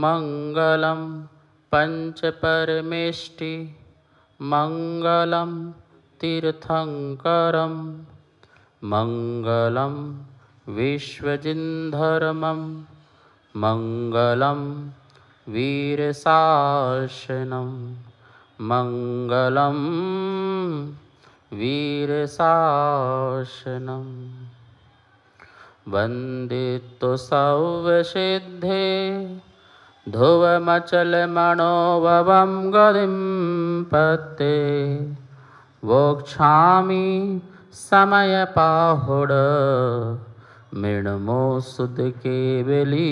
मंगलम पंचपरमेष्टि मंगलम तीर्थंकरम मंगलम विश्वजिन्धर्मं मंगलम वीरशासनम मंगलम वीरशासनम। वन्दितो सर्वसिद्धे ध्रुवमचलमणोभवं गतिं पते वोक्षामि समयपाहुड मृण्मो सुध केवली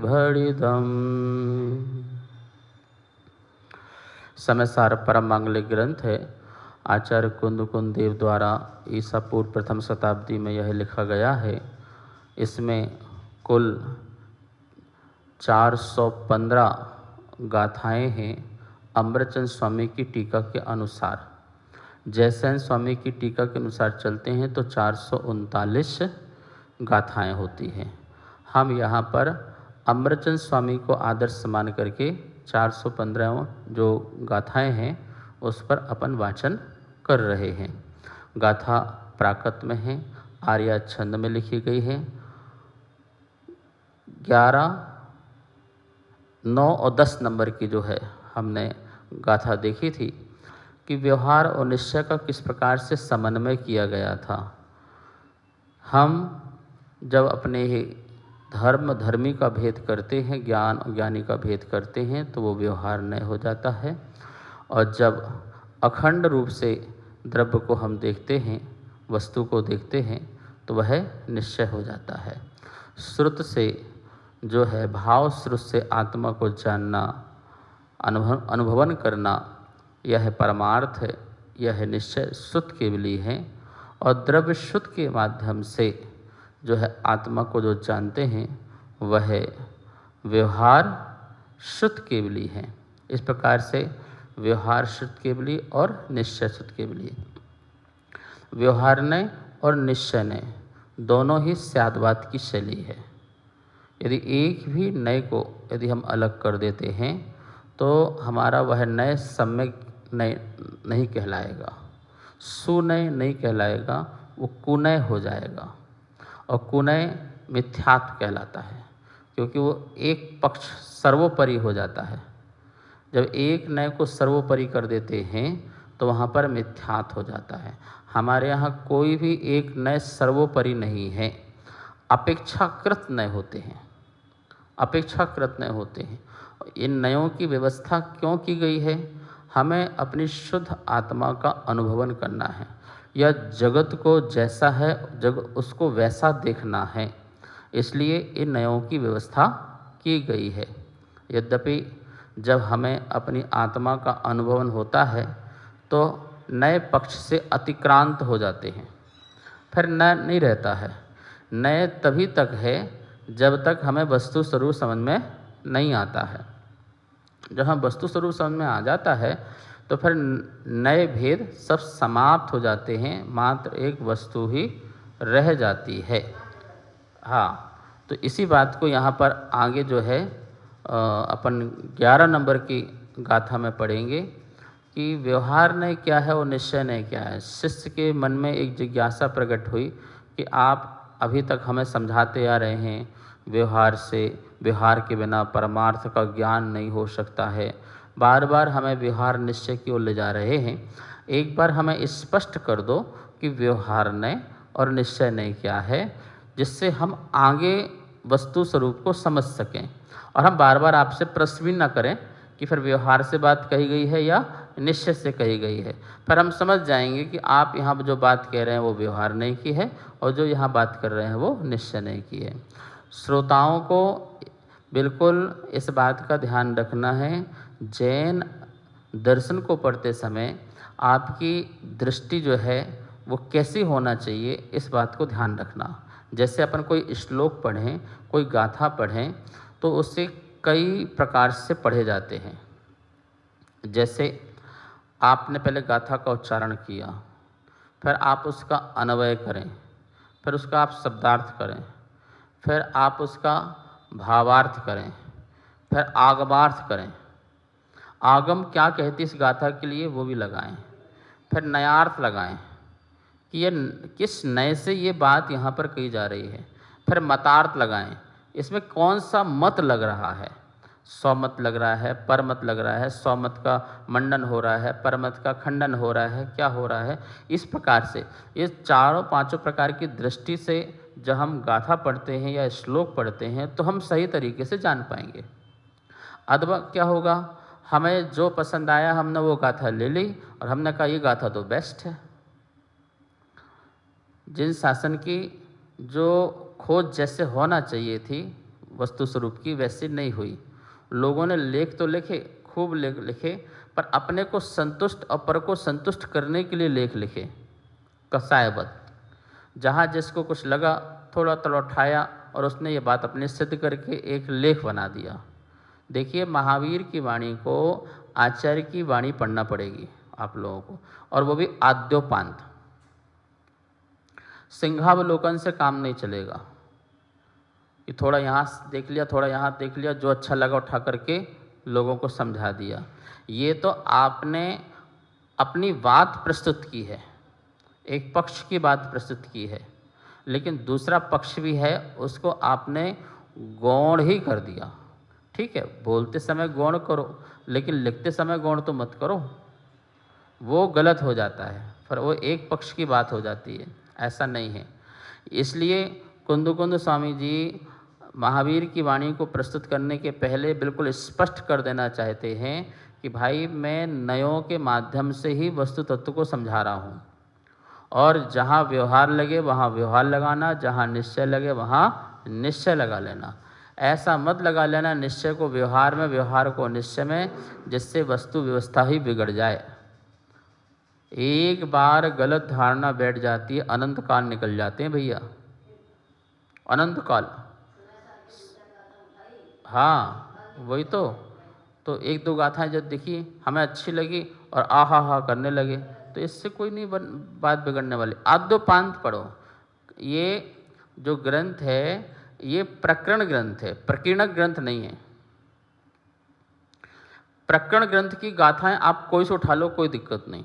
भणिदम्। समयसार परम मांगलिक ग्रंथ है। आचार्य कुंद देव द्वारा ईसा पूर्व प्रथम शताब्दी में यह लिखा गया है। इसमें कुल 415 गाथाएं हैं। अमृतचंद स्वामी की टीका के अनुसार, जयसेन स्वामी की टीका के अनुसार चलते हैं तो 439 गाथाएं होती हैं। हम यहाँ पर अमृतचंद स्वामी को आदर्श मान करके 415 जो गाथाएं हैं उस पर अपन वाचन कर रहे हैं। गाथा प्राकृत में है, आर्या छंद में लिखी गई है। 11, 9 और 10 नंबर की जो है हमने गाथा देखी थी कि व्यवहार और निश्चय का किस प्रकार से समन्वय किया गया था। हम जब अपने ही धर्मी का भेद करते हैं, ज्ञान और ज्ञानी का भेद करते हैं तो वो व्यवहार नय हो जाता है। और जब अखंड रूप से द्रव्य को हम देखते हैं, वस्तु को देखते हैं तो वह निश्चय हो जाता है। श्रुत से जो है भाव श्रुत से आत्मा को जानना, अनुभवन करना, यह परमार्थ है, यह निश्चय शुद्ध केवली है। और द्रव्य शुद्ध के माध्यम से जो है आत्मा को जो जानते हैं वह व्यवहार शुद्ध केवली है। इस प्रकार से व्यवहार शुद्ध केवली और निश्चय शुद्ध केवली। व्यवहार नय और निश्चय नय दोनों ही स्याद्वाद की शैली है। यदि एक भी नय को यदि हम अलग कर देते हैं तो हमारा वह नय सम्यक नय नहीं कहलाएगा, सुनय नहीं कहलाएगा, वो कुनय हो जाएगा। और कुनय मिथ्यात्व कहलाता है, क्योंकि वो एक पक्ष सर्वोपरि हो जाता है। जब एक नय को सर्वोपरि कर देते हैं तो वहाँ पर मिथ्यात्व हो जाता है। हमारे यहाँ कोई भी एक नय सर्वोपरि नहीं है, अपेक्षाकृत नय होते हैं, अपेक्षाकृत नय होते हैं। इन नयों की व्यवस्था क्यों की गई है? हमें अपनी शुद्ध आत्मा का अनुभवन करना है, या जगत को जैसा है उसको वैसा देखना है, इसलिए इन नयों की व्यवस्था की गई है। यद्यपि जब हमें अपनी आत्मा का अनुभवन होता है तो नए पक्ष से अतिक्रांत हो जाते हैं, फिर नय नहीं रहता है। नय तभी तक है जब तक हमें वस्तु स्वरूप समझ में नहीं आता है। जब हम वस्तु स्वरूप समझ में आ जाता है तो फिर नए भेद सब समाप्त हो जाते हैं, मात्र एक वस्तु ही रह जाती है। हाँ, तो इसी बात को यहाँ पर आगे जो है अपन 11 नंबर की गाथा में पढ़ेंगे कि व्यवहार नय क्या है और निश्चय नय क्या है। शिष्य के मन में एक जिज्ञासा प्रकट हुई कि आप अभी तक हमें समझाते आ रहे हैं व्यवहार से, व्यवहार के बिना परमार्थ का ज्ञान नहीं हो सकता है, बार बार हमें व्यवहार निश्चय की ओर ले जा रहे हैं। एक बार हमें स्पष्ट कर दो कि व्यवहार नय और निश्चय नय क्या है, जिससे हम आगे वस्तु स्वरूप को समझ सकें और हम बार बार आपसे प्रश्न भी न करें कि फिर व्यवहार से बात कही गई है या निश्चय से कही गई है। फिर हम समझ जाएंगे कि आप यहाँ जो बात कह रहे हैं वो व्यवहार नय की है और जो यहाँ बात कर रहे हैं वो निश्चय नय की है। श्रोताओं को बिल्कुल इस बात का ध्यान रखना है, जैन दर्शन को पढ़ते समय आपकी दृष्टि जो है वो कैसी होना चाहिए, इस बात को ध्यान रखना। जैसे अपन कोई श्लोक पढ़ें, कोई गाथा पढ़ें तो उससे कई प्रकार से पढ़े जाते हैं। जैसे आपने पहले गाथा का उच्चारण किया, फिर आप उसका अन्वय करें, फिर उसका आप शब्दार्थ करें, फिर आप उसका भावार्थ करें, फिर आगमार्थ करें, आगम क्या कहती इस गाथा के लिए वो भी लगाएं। फिर नयार्थ लगाएं कि ये किस नए से ये बात यहाँ पर कही जा रही है। फिर मतार्थ लगाएं, इसमें कौन सा मत लग रहा है, स्वमत लग रहा है, परमत लग रहा है, स्वमत का मंडन हो रहा है, परमत का खंडन हो रहा है, क्या हो रहा है। इस प्रकार से ये चारों पांचों प्रकार की दृष्टि से जब हम गाथा पढ़ते हैं या श्लोक पढ़ते हैं तो हम सही तरीके से जान पाएंगे। अथवा क्या होगा, हमें जो पसंद आया हमने वो गाथा ले ली और हमने कहा ये गाथा तो बेस्ट है। जिन शासन की जो खोज जैसे होना चाहिए थी वस्तु स्वरूप की वैसी नहीं हुई। लोगों ने लेख तो लिखे, खूब लेख लिखे, पर अपने को संतुष्ट और पर को संतुष्ट करने के लिए लेख लिखे कसायबद्ध। जहाँ जिसको कुछ लगा थोड़ा थोड़ा उठाया और उसने ये बात अपने सिद्ध करके एक लेख बना दिया। देखिए, महावीर की वाणी को आचार्य की वाणी पढ़ना पड़ेगी आप लोगों को, और वो भी आद्योपांत। सिंहावलोकन से काम नहीं चलेगा कि थोड़ा यहाँ देख लिया, थोड़ा यहाँ देख लिया, जो अच्छा लगा उठा करके लोगों को समझा दिया। ये तो आपने अपनी बात प्रस्तुत की है, एक पक्ष की बात प्रस्तुत की है, लेकिन दूसरा पक्ष भी है, उसको आपने गौण ही कर दिया। ठीक है, बोलते समय गौण करो, लेकिन लिखते समय गौण तो मत करो, वो गलत हो जाता है, फिर वो एक पक्ष की बात हो जाती है, ऐसा नहीं है। इसलिए कुंद स्वामी जी महावीर की वाणी को प्रस्तुत करने के पहले बिल्कुल स्पष्ट कर देना चाहते हैं कि भाई मैं नयों के माध्यम से ही वस्तु तत्व को समझा रहा हूँ, और जहाँ व्यवहार लगे वहाँ व्यवहार लगाना, जहाँ निश्चय लगे वहाँ निश्चय लगा लेना। ऐसा मत लगा लेना निश्चय को व्यवहार में, व्यवहार को निश्चय में, जिससे वस्तु व्यवस्था ही बिगड़ जाए। एक बार गलत धारणा बैठ जाती है, अनंत काल निकल जाते हैं भैया, अनंत काल। हाँ वही तो एक दो गाथाएं जब देखी हमें अच्छी लगी और आहा हा करने लगे, तो इससे कोई नहीं बात बिगड़ने वाली। आद्योपांत पढ़ो। ये जो ग्रंथ है ये प्रकरण ग्रंथ है, प्रकीर्णक ग्रंथ नहीं है। प्रकरण ग्रंथ की गाथाएं आप कोई से उठा लो, कोई दिक्कत नहीं,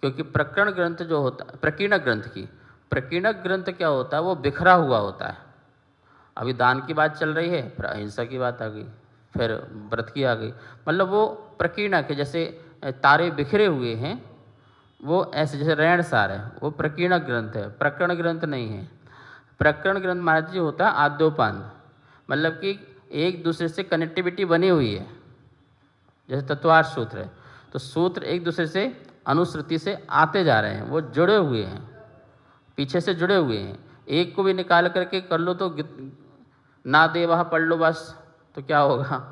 क्योंकि प्रकरण ग्रंथ जो होता है, प्रकीर्णक ग्रंथ क्या होता है, वो बिखरा हुआ होता है। अभी दान की बात चल रही है, फिर अहिंसा की बात आ गई, फिर व्रत की आ गई, मतलब वो प्रकीर्णक है। जैसे तारे बिखरे हुए हैं, वो ऐसे जैसे रैण सार है, वो प्रकीर्णक ग्रंथ है, प्रकरण ग्रंथ नहीं है। प्रकरण ग्रंथ महाराज जी होता है आद्योपांत, मतलब कि एक दूसरे से कनेक्टिविटी बनी हुई है। जैसे तत्वार्थ सूत्र है, तो सूत्र एक दूसरे से अनुश्रुति से आते जा रहे हैं, वो जुड़े हुए हैं, पीछे से जुड़े हुए हैं। एक को भी निकाल करके कर लो तो ना दे वहाँ पढ़ लो बस, तो क्या होगा,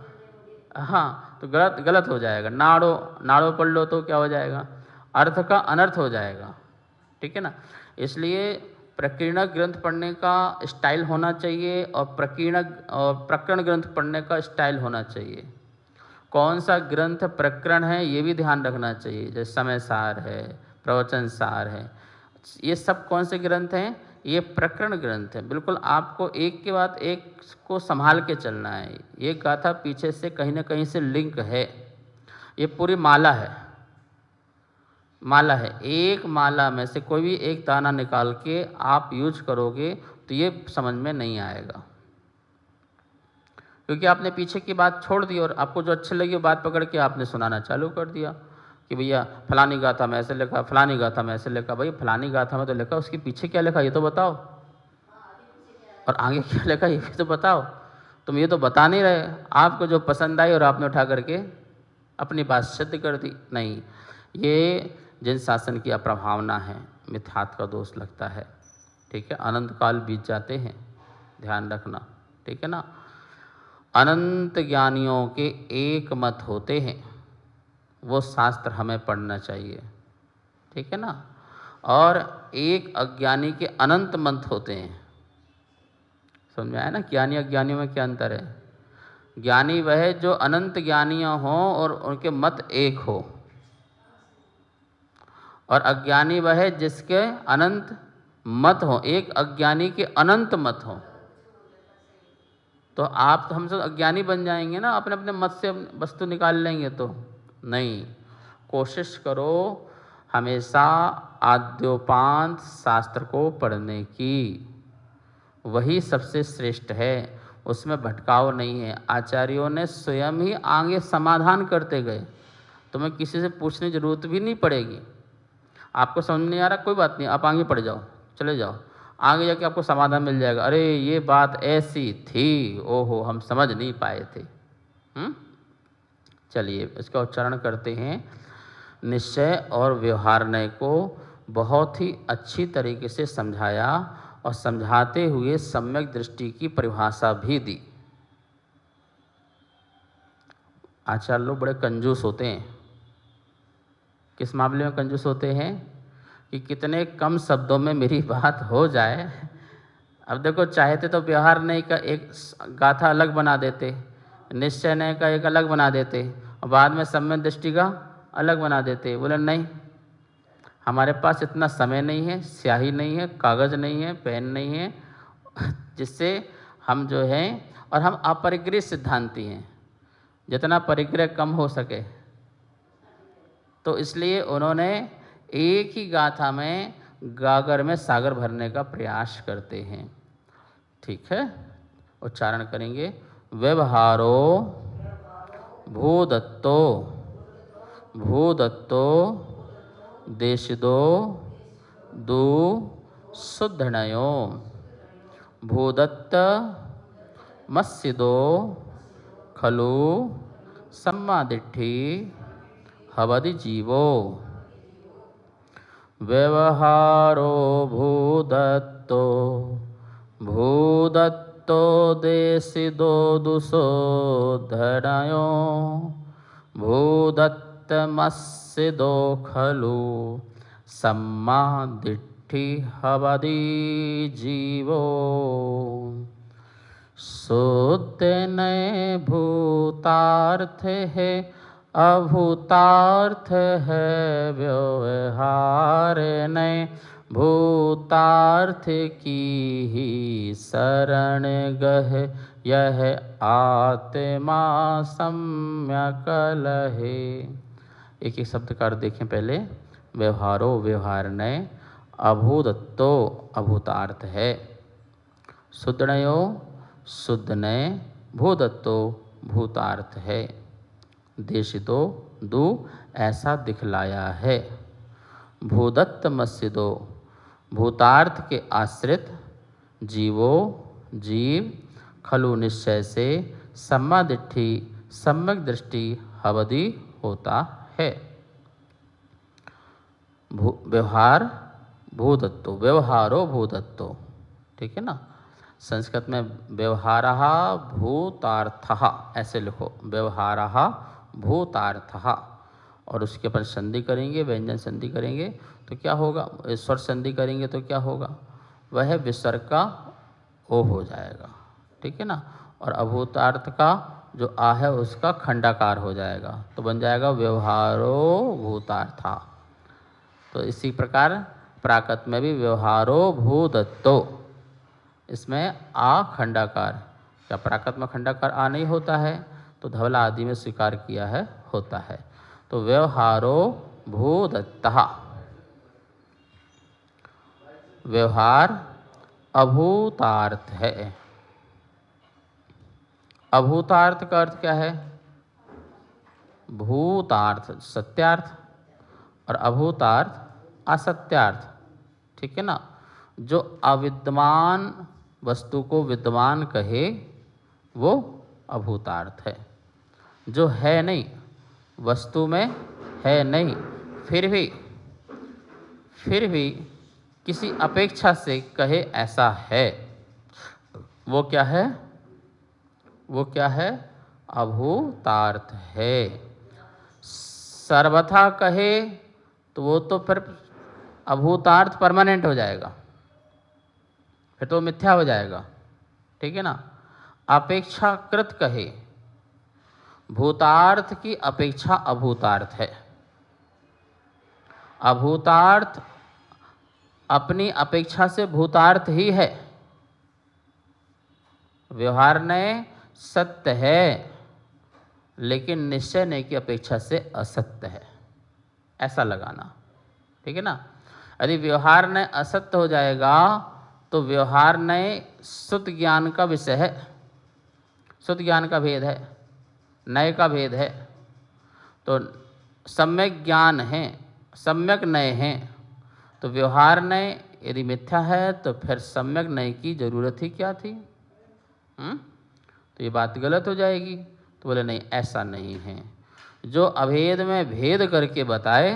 हाँ तो गलत हो जाएगा। नाड़ो पढ़ लो तो क्या हो जाएगा, अर्थ का अनर्थ हो जाएगा। ठीक है ना, इसलिए प्रकीर्णक ग्रंथ पढ़ने का स्टाइल होना चाहिए और प्रकरण ग्रंथ पढ़ने का स्टाइल होना चाहिए। कौन सा ग्रंथ प्रकरण है ये भी ध्यान रखना चाहिए, जैसे समय सार है, प्रवचन सार है, ये सब कौन से ग्रंथ हैं, ये प्रकरण ग्रंथ है। बिल्कुल आपको एक के बाद एक को संभाल के चलना है। ये गाथा पीछे से कहीं ना कहीं से लिंक है, ये पूरी माला है। एक माला में से कोई भी एक दाना निकाल के आप यूज करोगे तो ये समझ में नहीं आएगा, क्योंकि आपने पीछे की बात छोड़ दी और आपको जो अच्छी लगी वो बात पकड़ के आपने सुनाना चालू कर दिया कि भैया फलानी गाथा में ऐसे लिखा, फलानी गाथा में ऐसे लिखा। भाई फलानी गाथा में तो लिखा, उसके पीछे क्या लिखा ये तो बताओ, और आगे क्या लिखा ये तो बताओ। तुम ये तो बता नहीं रहे, आपको जो पसंद आई और आपने उठा करके अपनी बात सिद्ध कर दी। नहीं, ये जिन शासन की अप्रभावना है, मिथ्यात्व का दोष लगता है। ठीक है, अनंत काल बीत जाते हैं, ध्यान रखना। ठीक है ना, अनंत ज्ञानियों के एक मत होते हैं, वो शास्त्र हमें पढ़ना चाहिए। ठीक है ना, और एक अज्ञानी के अनंत मत होते हैं। समझ में आया ना, ज्ञानी अज्ञानियों में क्या अंतर है। ज्ञानी वह है जो अनंत ज्ञानियाँ हों और उनके मत एक हो, और अज्ञानी वह है जिसके अनंत मत हो, एक अज्ञानी के अनंत मत हो। तो आप तो हमसे अज्ञानी बन जाएंगे ना, अपने अपने मत से वस्तु निकाल लेंगे तो नहीं। कोशिश करो हमेशा आद्योपांत शास्त्र को पढ़ने की, वही सबसे श्रेष्ठ है, उसमें भटकाव नहीं है। आचार्यों ने स्वयं ही आगे समाधान करते गए, तुम्हें किसी से पूछने की जरूरत भी नहीं पड़ेगी। आपको समझ नहीं आ रहा, कोई बात नहीं, आप आगे पढ़ जाओ, चले जाओ, आगे जाके आपको समाधान मिल जाएगा। अरे ये बात ऐसी थी, ओहो हम समझ नहीं पाए थे। चलिए इसका उच्चारण करते हैं। निश्चय और व्यवहारण्य को बहुत ही अच्छी तरीके से समझाया और समझाते हुए सम्यक दृष्टि की परिभाषा भी दी। आचार्य लोग बड़े कंजूस होते हैं। किस मामले में कंजूस होते हैं कि कितने कम शब्दों में मेरी बात हो जाए। अब देखो, चाहते तो व्यवहारण्य का एक गाथा अलग बना देते, निश्चय का एक अलग बना देते और बाद में सम्यक दृष्टि का अलग बना देते। बोले नहीं, हमारे पास इतना समय नहीं है, स्याही नहीं है, कागज़ नहीं है, पेन नहीं है, जिससे हम जो हैं, और हम अपरिग्रह सिद्धांती हैं, जितना परिग्रह कम हो सके। तो इसलिए उन्होंने एक ही गाथा में गागर में सागर भरने का प्रयास करते हैं। ठीक है, उच्चारण करेंगे। व्यवहारो भूदत्तो भूदत्तो देशिदो दु शुद्धणयो भूदत्त मस्सिदो खलु सम्मादिट्ठी हवदि जीवो। व्यवहारो भूदत्तो भूदत्तो देशिदो दुशोधनयो भूदत्तमस्सिदो खलु सम्मादिट्ठी हवदि जीवो। शुद्ध नए भूतार्थ है, अभूतार्थ है व्यवहार नए भूतार्थ की ही शरण गह यह आत्मा सम्यक लहे। एक एक शब्द का अर्थ देखें पहले। व्यवहारो व्यवहारण्य, अभूदत्तो अभूतार्थ है, शुद्धनयो शुद्धनय, भूदत्तो भूतार्थ है, देशितो दु ऐसा दिखलाया है, भूदत्त मस्सिदो भूतार्थ के आश्रित, जीवो जीव खलु निश्चय से, सम्मादिट्ठी सम्यक दृष्टि हवदि होता है। व्यवहार भूदत्तो, व्यवहारो भूदत्तो, ठीक है ना। संस्कृत में व्यवहारः भूतार्थः ऐसे लिखो, व्यवहारः भूतार्थः, और उसके पर संधि करेंगे, व्यंजन संधि करेंगे तो क्या होगा, स्वर संधि करेंगे तो क्या होगा, वह विसर्ग का ओ हो जाएगा, ठीक है ना। और अभूतार्थ का जो आ है उसका खंडाकार हो जाएगा, तो बन जाएगा व्यवहारो भूतार्था। तो इसी प्रकार प्राकृत में भी व्यवहारो भूदत्तो, इसमें आ खंडाकार, क्या प्राकृत में खंडाकार आ नहीं होता है, तो धवला आदि में स्वीकार किया है, होता है। तो व्यवहारो भूदत्तः, व्यवहार अभूतार्थ है। अभूतार्थ का अर्थ क्या है, भूतार्थ सत्यार्थ और अभूतार्थ असत्यार्थ, ठीक है ना। जो अविद्यमान वस्तु को विद्यमान कहे वो अभूतार्थ है, जो है नहीं, वस्तु में है नहीं, फिर भी किसी अपेक्षा से कहे ऐसा है, वो क्या है, वो क्या है, अभूतार्थ है। सर्वथा कहे तो वो तो फिर अभूतार्थ परमानेंट हो जाएगा, फिर तो मिथ्या हो जाएगा, ठीक है ना। अपेक्षाकृत कहे, भूतार्थ की अपेक्षा अभूतार्थ है। अभूतार्थ अपनी अपेक्षा से भूतार्थ ही है, व्यवहार नय सत्य है, लेकिन निश्चय नय की अपेक्षा से असत्य है, ऐसा लगाना। ठीक है ना। यदि व्यवहार नय असत्य हो जाएगा तो व्यवहार नय शुद्ध ज्ञान का विषय है, शुद्ध ज्ञान का भेद है, नय का भेद है। तो सम्यक ज्ञान है, सम्यक नय है, तो व्यवहार नय यदि मिथ्या है तो फिर सम्यक नय की जरूरत ही क्या थी? तो ये बात गलत हो जाएगी। तो बोले नहीं, ऐसा नहीं है। जो अभेद में भेद करके बताए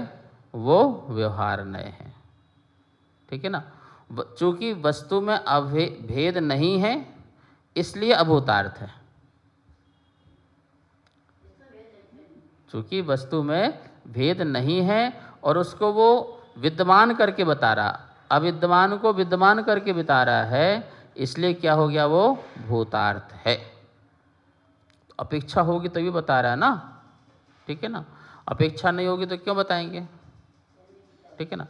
वो व्यवहार नय है। ठीक है ना। चूंकि वस्तु में भेद नहीं है इसलिए अभूतार्थ है। चूंकि वस्तु में भेद नहीं है और उसको वो विद्यमान करके बता रहा, अविद्यमान को विद्यमान करके बता रहा है, इसलिए क्या हो गया? वो भूतार्थ है। अपेक्षा होगी तभी बता रहा है ना। ठीक है ना। अपेक्षा नहीं होगी तो क्यों बताएंगे? ठीक है ना।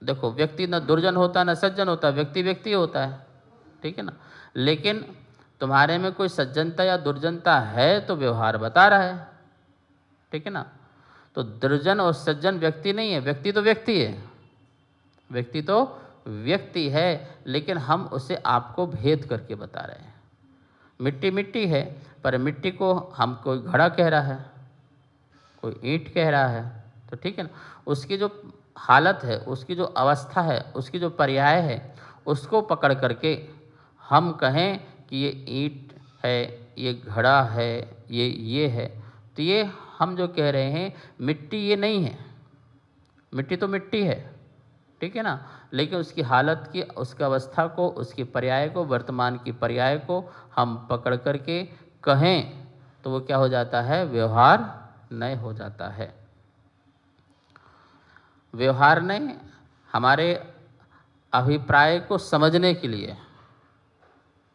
देखो, व्यक्ति न दुर्जन होता न सज्जन होता, व्यक्ति व्यक्ति होता है। ठीक है ना। लेकिन तुम्हारे में कोई सज्जनता या दुर्जनता है तो व्यवहार बता रहा है। ठीक है ना। तो दुर्जन और सज्जन व्यक्ति नहीं है, व्यक्ति तो व्यक्ति है, व्यक्ति तो व्यक्ति है, लेकिन हम उसे आपको भेद करके बता रहे हैं। मिट्टी मिट्टी है, पर मिट्टी को हम कोई घड़ा कह रहा है, कोई ईंट कह रहा है। तो ठीक है ना। उसकी जो हालत है, उसकी जो अवस्था है, उसकी जो पर्याय है, उसको पकड़ करके हम कहें कि ये ईंट है, ये घड़ा है, ये है, तो ये हम जो कह रहे हैं मिट्टी ये नहीं है। मिट्टी तो मिट्टी है। ठीक है ना। लेकिन उसकी हालत की, उसकी अवस्था को, उसकी पर्याय को, वर्तमान की पर्याय को हम पकड़ करके कहें तो वो क्या हो जाता है? व्यवहार नय हो जाता है। व्यवहार नय हमारे अभिप्राय को समझने के लिए,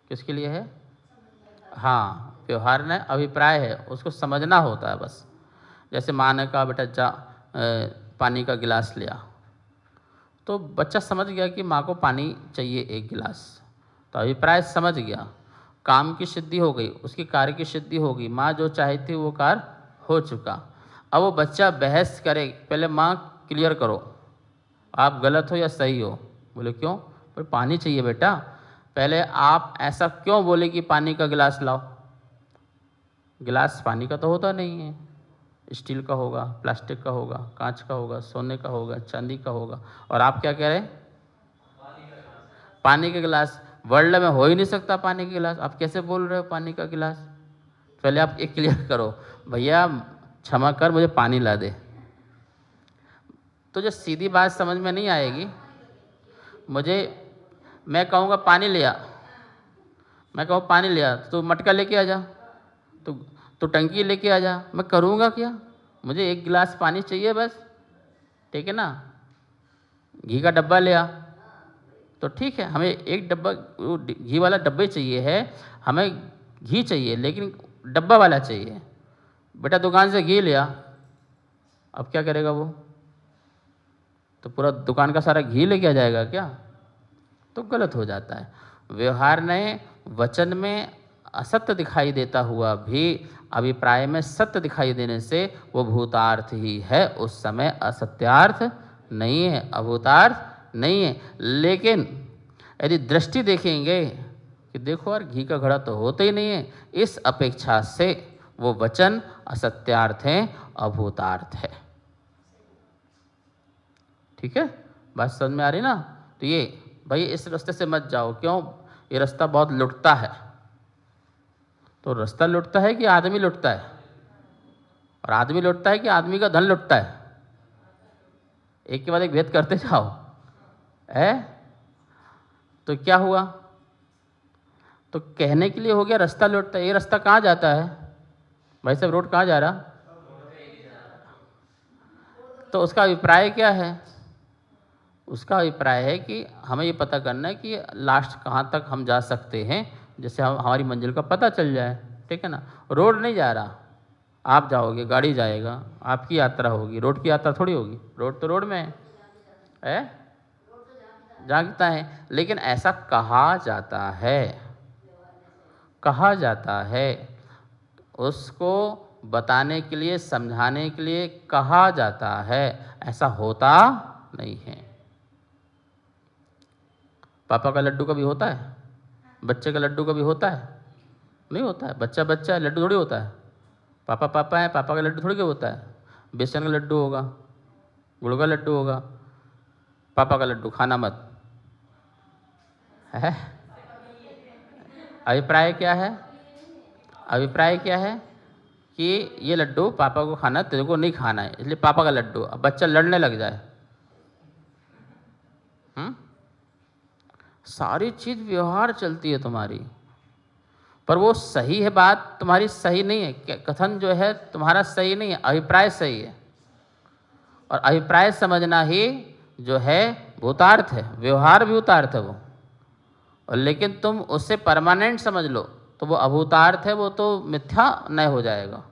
किसके लिए है? हाँ, व्यवहार नय अभिप्राय है, उसको समझना होता है बस। जैसे माँ ने कहा बेटा जा पानी का गिलास लिया, तो बच्चा समझ गया कि माँ को पानी चाहिए एक गिलास, तो अभिप्राय समझ गया, काम की सिद्धि हो गई, उसकी कार्य की सिद्धि हो गई, माँ जो चाही थी वो कार्य हो चुका। अब वो बच्चा बहस करे, पहले माँ क्लियर करो आप गलत हो या सही हो। बोले क्यों? पर पानी चाहिए बेटा। पहले आप ऐसा क्यों बोले कि पानी का गिलास लाओ? गिलास पानी का तो होता नहीं है, स्टील का होगा, प्लास्टिक का होगा, कांच का होगा, सोने का होगा, चांदी का होगा। और आप क्या कह रहे हैं? पानी का गिलास। वर्ल्ड में हो ही नहीं सकता पानी का गिलास, आप कैसे बोल रहे हो पानी का गिलास? पहले आप एक क्लियर करो, भैया क्षमा कर मुझे पानी ला दे। तो जो सीधी बात समझ में नहीं आएगी, मैं कहूँगा पानी ले आ, मैं कहूँ पानी ले आ, तो मटका लेके आ जा, तो टंकी लेके आ जा, मैं करूँगा क्या? मुझे एक गिलास पानी चाहिए बस। ठीक है ना। घी का डब्बा ले आ, तो ठीक है, हमें एक डब्बा घी वाला डब्बे चाहिए है, हमें घी चाहिए लेकिन डब्बा वाला चाहिए। बेटा दुकान से घी ले आ, अब क्या करेगा वो? तो पूरा दुकान का सारा घी लेके आ जाएगा क्या? तो गलत हो जाता है। व्यवहार नय वचन में असत्य दिखाई देता हुआ भी अभिप्राय में सत्य दिखाई देने से वो भूतार्थ ही है, उस समय असत्यार्थ नहीं है, अभूतार्थ नहीं है। लेकिन यदि दृष्टि देखेंगे कि देखो यार घी का घड़ा तो होता ही नहीं है, इस अपेक्षा से वो वचन असत्यार्थ है, अभूतार्थ है। ठीक है, बात समझ में आ रही ना? तो ये भाई इस रास्ते से मत जाओ, क्यों? ये रास्ता बहुत लुटता है। तो रास्ता लुटता है कि आदमी लुटता है? और आदमी लुटता है कि आदमी का धन लुटता है? एक के बाद एक भेद करते जाओ है। तो क्या हुआ? तो कहने के लिए हो गया रास्ता लुटता है। ये रास्ता कहाँ जाता है भाई साहब? रोड कहाँ जा रहा? तो उसका अभिप्राय क्या है? उसका अभिप्राय है कि हमें ये पता करना है कि लास्ट कहाँ तक हम जा सकते हैं, जिससे हमारी मंजिल का पता चल जाए। ठीक है ना। रोड नहीं जा रहा, आप जाओगे, गाड़ी जाएगा, आपकी यात्रा होगी, रोड की यात्रा थोड़ी होगी। रोड तो रोड में है, जानता है, लेकिन ऐसा कहा जाता है। कहा जाता है, उसको बताने के लिए, समझाने के लिए कहा जाता है, ऐसा होता नहीं है। पापा का लड्डू कभी होता है? बच्चे का लड्डू कभी होता है? नहीं होता है। बच्चा बच्चा है, लड्डू थोड़ी होता है। पापा पापा है, पापा का लड्डू थोड़ी क्या होता है। बेसन का लड्डू होगा, गुड़ का लड्डू होगा। पापा का लड्डू खाना मत है। अभिप्राय क्या है? अभिप्राय क्या है कि ये लड्डू पापा को खाना, तेरे को नहीं खाना है, इसलिए पापा का लड्डू। अब बच्चा लड़ने लग जाए, सारी चीज व्यवहार चलती है तुम्हारी, पर वो सही है, बात तुम्हारी सही नहीं है, कथन जो है तुम्हारा सही नहीं है, अभिप्राय सही है। और अभिप्राय समझना ही जो है भूतार्थ है, व्यवहार भी भूतार्थ है वो। और लेकिन तुम उससे परमानेंट समझ लो तो वो अभूतार्थ है, वो तो मिथ्या न हो जाएगा।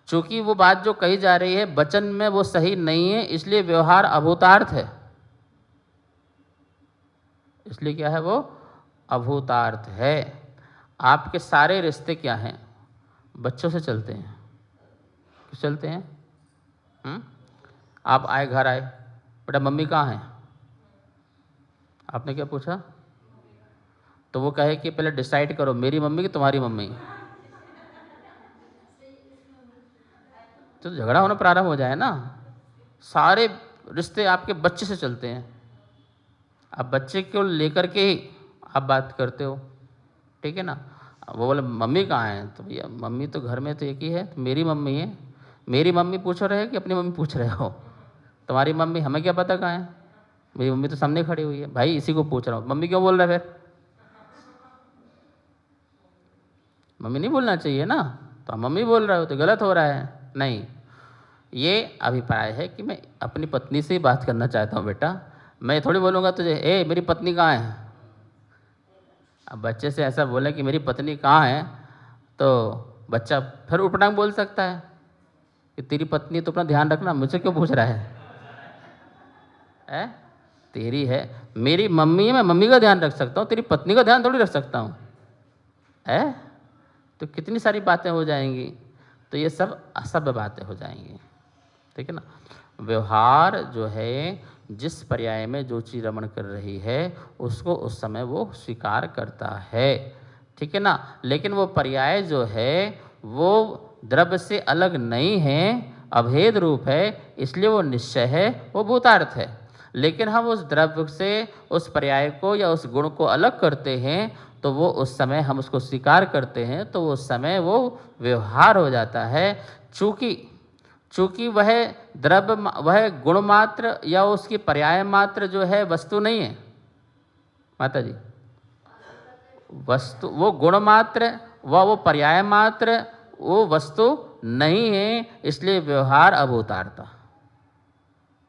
चूंकि वो बात जो कही जा रही है वचन में वो सही नहीं है, इसलिए व्यवहार अभूतार्थ है। इसलिए क्या है, वो अभूतार्थ है। आपके सारे रिश्ते क्या हैं? बच्चों से चलते हैं। क्यों चलते हैं? आप आए, घर आए, बेटा मम्मी कहाँ है? आपने क्या पूछा? तो वो कहे कि पहले डिसाइड करो, मेरी मम्मी कि तुम्हारी मम्मी। तो झगड़ा होना प्रारंभ हो जाए ना। सारे रिश्ते आपके बच्चे से चलते हैं। अब बच्चे को लेकर के ही आप बात करते हो, ठीक है ना। वो बोले मम्मी कहाँ है? तो भैया मम्मी तो घर में तो एक ही है, तो मेरी मम्मी है। मेरी मम्मी पूछ रहे हो कि अपनी मम्मी पूछ रहे हो? तुम्हारी मम्मी हमें क्या पता कहाँ है, मेरी मम्मी तो सामने खड़ी हुई है। भाई इसी को पूछ रहा हूँ, मम्मी क्यों बोल रहा है? फिर मम्मी नहीं बोलना चाहिए ना, तो मम्मी बोल रहे हो तो गलत हो रहा है। नहीं, ये अभिप्राय है कि मैं अपनी पत्नी से ही बात करना चाहता हूँ बेटा, मैं थोड़ी बोलूँगा तुझे ए मेरी पत्नी कहाँ है। अब बच्चे से ऐसा बोले कि मेरी पत्नी कहाँ है, तो बच्चा फिर उठपटांग बोल सकता है कि तेरी पत्नी तो अपना ध्यान रखना, मुझसे क्यों पूछ रहा है? तेरी है, मेरी मम्मी है, मैं मम्मी का ध्यान रख सकता हूँ, तेरी पत्नी का ध्यान थोड़ी रख सकता हूँ। तो कितनी सारी बातें हो जाएंगी, तो ये सब असभ्य बातें हो जाएंगी, ठीक है ना। व्यवहार जो है जिस पर्याय में जो चीज़ रमण कर रही है उसको उस समय वो स्वीकार करता है, ठीक है ना। लेकिन वो पर्याय जो है वो द्रव्य से अलग नहीं है, अभेद रूप है, इसलिए वो निश्चय है, वो भूतार्थ है। लेकिन हम उस द्रव्य से उस पर्याय को या उस गुण को अलग करते हैं तो वो उस समय हम उसको स्वीकार करते हैं, तो उस समय वो व्यवहार हो जाता है। चूँकि वह द्रव्य, वह गुण मात्र या उसकी पर्याय मात्र जो है वस्तु नहीं है माता जी। वस्तु वो गुण मात्र व वो पर्याय मात्र वो वस्तु नहीं है, इसलिए व्यवहार अभूतार्थ।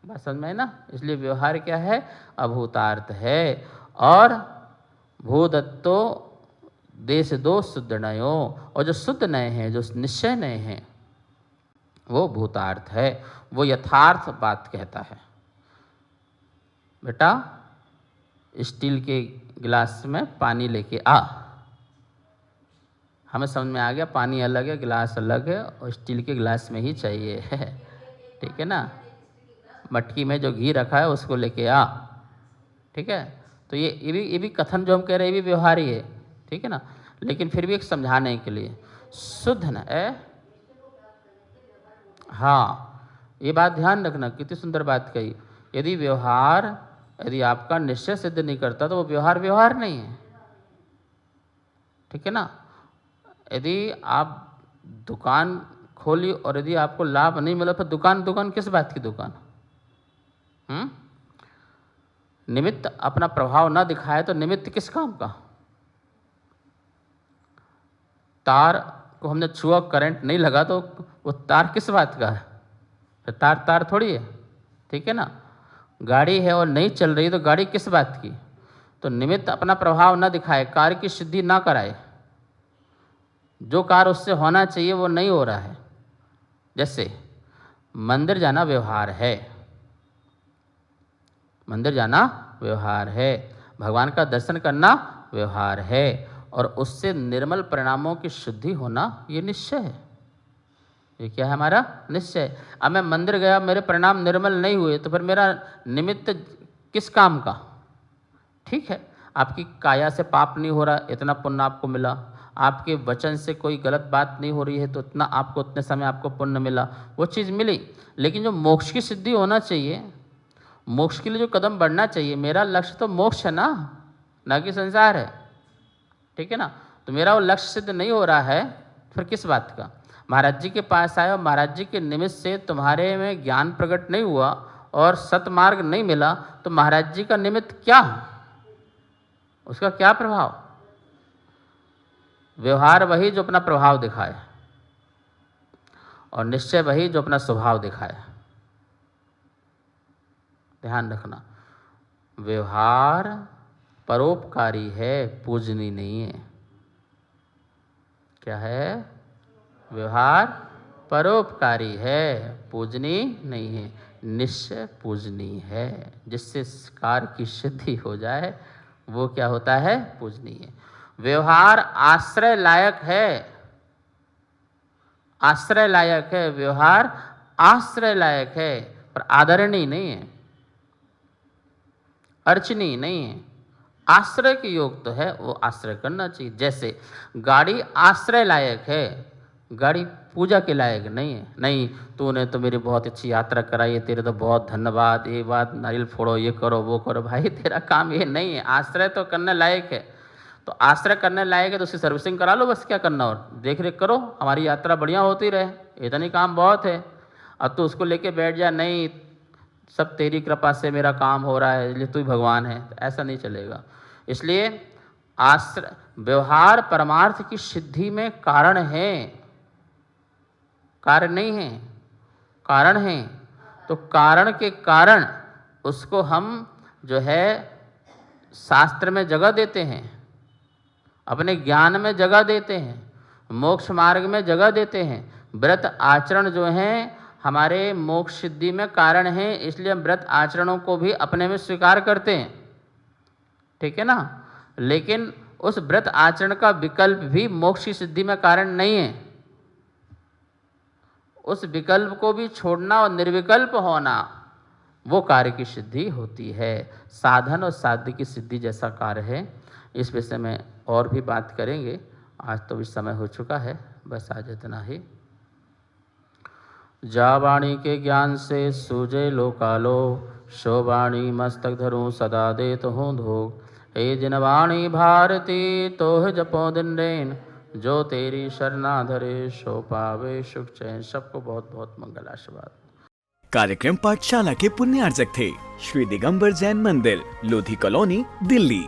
बात समझ में ना। इसलिए व्यवहार क्या है? अभूतार्थ है। और भूदत्तो देश दो शुद्ध नयो, और जो शुद्ध नय है, जो निश्चय नय है, वो भूतार्थ है, वो यथार्थ बात कहता है। बेटा स्टील के गिलास में पानी लेके आ। हमें समझ में आ गया, पानी अलग है, गिलास अलग है, और स्टील के गिलास में ही चाहिए है, ठीक है ना। मटकी में जो घी रखा है उसको लेके आ, ठीक है। तो ये भी कथन जो हम कह रहे हैं ये भी व्यवहार ही है, ठीक है ना। लेकिन फिर भी एक समझाने के लिए शुद्ध न है। हाँ, ये बात ध्यान रखना, कितनी सुंदर बात कही। यदि आपका निश्चय सिद्ध नहीं करता तो वो व्यवहार नहीं है, ठीक है ना। यदि आप दुकान खोली और यदि आपको लाभ नहीं मिला तो दुकान किस बात की दुकान? निमित्त अपना प्रभाव ना दिखाए तो निमित्त किस काम का? तार को हमने छुआ, करंट नहीं लगा तो वो तार किस बात का है? तो तार थोड़ी है, ठीक है ना। गाड़ी है और नहीं चल रही तो गाड़ी किस बात की? तो निमित्त अपना प्रभाव ना दिखाए, कार्य की सिद्धि ना कराए, जो कार्य उससे होना चाहिए वो नहीं हो रहा है। जैसे मंदिर जाना व्यवहार है, मंदिर जाना व्यवहार है, भगवान का दर्शन करना व्यवहार है, और उससे निर्मल परिणामों की शुद्धि होना ये निश्चय है। ये क्या है? हमारा निश्चय। अब मैं मंदिर गया, मेरे परिणाम निर्मल नहीं हुए, तो फिर मेरा निमित्त किस काम का? ठीक है, आपकी काया से पाप नहीं हो रहा, इतना पुण्य आपको मिला। आपके वचन से कोई गलत बात नहीं हो रही है, तो इतना आपको उतने समय आपको पुण्य मिला, वो चीज़ मिली। लेकिन जो मोक्ष की सिद्धि होना चाहिए, मोक्ष के लिए जो कदम बढ़ना चाहिए, मेरा लक्ष्य तो मोक्ष है ना कि संसार है। ठीक है ना? तो मेरा वो लक्ष्य सिद्ध नहीं हो रहा है, फिर किस बात का? महाराज जी के पास आए और महाराज जी के निमित्त से तुम्हारे में ज्ञान प्रकट नहीं हुआ और सतमार्ग नहीं मिला, तो महाराज जी का निमित्त क्या? उसका क्या प्रभाव? व्यवहार वही जो अपना प्रभाव दिखाए, और निश्चय वही जो अपना स्वभाव दिखाए। ध्यान रखना, व्यवहार परोपकारी है, पूजनीय नहीं है। क्या है? व्यवहार परोपकारी है, पूजनीय नहीं है। निश्चय पूजनीय है। जिससे कार्य की सिद्धि हो जाए वो क्या होता है? पूजनीय। व्यवहार आश्रय लायक है, आश्रय लायक है। व्यवहार आश्रय लायक है, पर आदरणीय नहीं है, अर्चनीय नहीं है। आश्रय के योग तो है, वो आश्रय करना चाहिए। जैसे गाड़ी आश्रय लायक है, गाड़ी पूजा के लायक नहीं है। नहीं, तूने तो मेरी बहुत अच्छी यात्रा कराई है, तेरे तो बहुत धन्यवाद, ये बात नारियल फोड़ो, ये करो, वो करो। भाई तेरा काम ये नहीं है। आश्रय तो करने लायक है, तो आश्रय करने लायक है तो उसकी सर्विसिंग करा लो, बस। क्या करना? और देख रेख करो, हमारी यात्रा बढ़िया होती रहे, इतनी काम बहुत है। अब तो उसको लेके बैठ जा, नहीं सब तेरी कृपा से मेरा काम हो रहा है, इसलिए तू ही भगवान है, तो ऐसा नहीं चलेगा। इसलिए आश्रय, व्यवहार परमार्थ की सिद्धि में कारण है, कार्य नहीं है, कारण है। तो कारण के कारण उसको हम जो है शास्त्र में जगह देते हैं, अपने ज्ञान में जगह देते हैं, मोक्ष मार्ग में जगह देते हैं। व्रत आचरण जो हैं हमारे मोक्ष सिद्धि में कारण है, इसलिए हम व्रत आचरणों को भी अपने में स्वीकार करते हैं। ठीक है ना? लेकिन उस व्रत आचरण का विकल्प भी मोक्ष की सिद्धि में कारण नहीं है। उस विकल्प को भी छोड़ना और निर्विकल्प होना, वो कार्य की सिद्धि होती है। साधन और साध्य की सिद्धि जैसा कार्य है। इस विषय में और भी बात करेंगे, आज तो भी समय हो चुका है, बस आज इतना ही। जा वाणी के ज्ञान से सूझे लोकालो, शो वाणी मस्तक धरूं सदा देत हूँ धोख। हे जिन वाणी भारती तोह जपो दिन रैन, जो तेरी शरणा धरे सो पावे सुख चैन। सबको बहुत बहुत मंगल आशीर्वाद। कार्यक्रम पाठशाला के पुण्यार्जक थे श्री दिगंबर जैन मंदिर, लोधी कॉलोनी, दिल्ली।